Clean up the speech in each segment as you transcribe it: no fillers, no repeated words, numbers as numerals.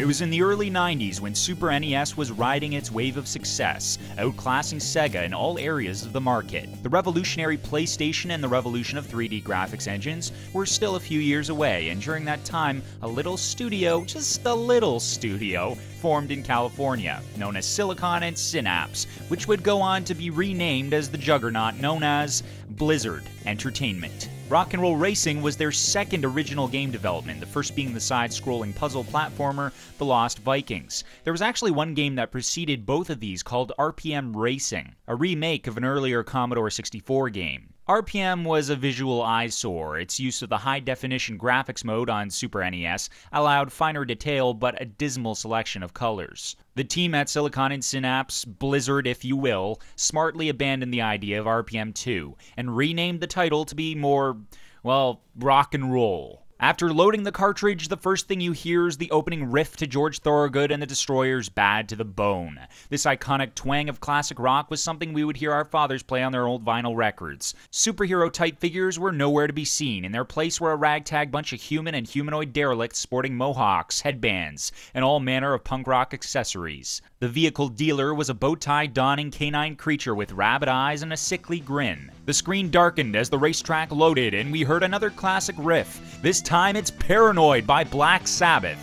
It was in the early 90s when Super NES was riding its wave of success, outclassing Sega in all areas of the market. The revolutionary PlayStation and the revolution of 3D graphics engines were still a few years away, and during that time, a little studio, just a little studio, formed in California, known as Silicon and Synapse, which would go on to be renamed as the juggernaut known as Blizzard Entertainment. Rock and Roll Racing was their second original game development, the first being the side-scrolling puzzle platformer, The Lost Vikings. There was actually one game that preceded both of these called RPM Racing, a remake of an earlier Commodore 64 game. RPM was a visual eyesore. Its use of the high-definition graphics mode on Super NES allowed finer detail but a dismal selection of colors. The team at Silicon and Synapse, Blizzard if you will, smartly abandoned the idea of RPM 2 and renamed the title to be more, well, rock and roll. After loading the cartridge, the first thing you hear is the opening riff to George Thorogood and the Destroyers' Bad to the Bone. This iconic twang of classic rock was something we would hear our fathers play on their old vinyl records. Superhero-type figures were nowhere to be seen. In their place were a ragtag bunch of human and humanoid derelicts sporting mohawks, headbands, and all manner of punk rock accessories. The vehicle dealer was a bow-tie-donning canine creature with rabid eyes and a sickly grin. The screen darkened as the racetrack loaded, and we heard another classic riff. This time it's Paranoid by Black Sabbath.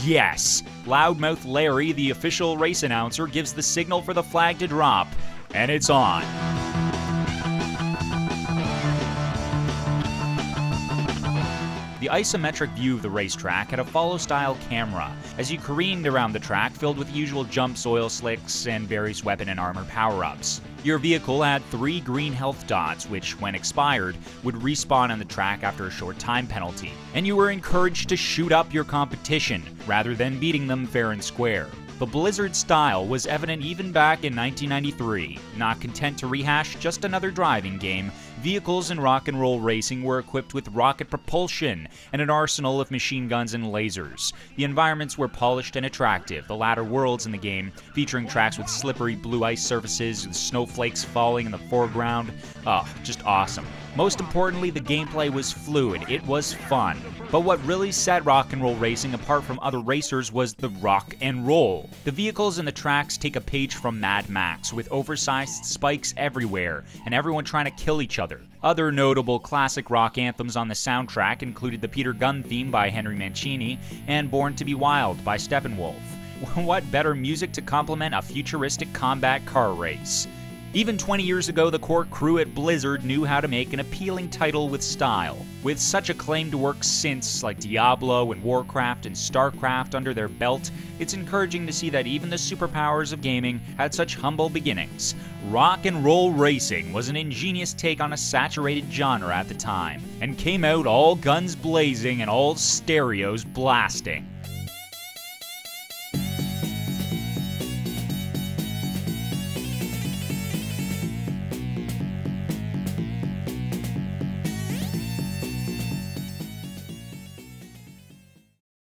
Yes! Loudmouth Larry, the official race announcer, gives the signal for the flag to drop, and it's on. The isometric view of the racetrack had a follow-style camera, as you careened around the track filled with the usual jumps, oil slicks, and various weapon and armor power-ups. Your vehicle had 3 green health dots, which, when expired, would respawn on the track after a short time penalty, and you were encouraged to shoot up your competition, rather than beating them fair and square. The Blizzard style was evident even back in 1993. Not content to rehash just another driving game, vehicles in rock and roll racing were equipped with rocket propulsion and an arsenal of machine guns and lasers. The environments were polished and attractive, the latter worlds in the game featuring tracks with slippery blue ice surfaces with snowflakes falling in the foreground. Oh, just awesome. Most importantly, the gameplay was fluid. It was fun. But what really set rock and roll racing apart from other racers was the rock and roll. The vehicles and the tracks take a page from Mad Max, with oversized spikes everywhere, and everyone trying to kill each other. Other notable classic rock anthems on the soundtrack included the Peter Gunn theme by Henry Mancini and Born to be Wild by Steppenwolf. What better music to complement a futuristic combat car race? Even 20 years ago, the core crew at Blizzard knew how to make an appealing title with style. With such acclaimed works since, like Diablo and Warcraft and Starcraft under their belt, it's encouraging to see that even the superpowers of gaming had such humble beginnings. Rock and Roll Racing was an ingenious take on a saturated genre at the time, and came out all guns blazing and all stereos blasting.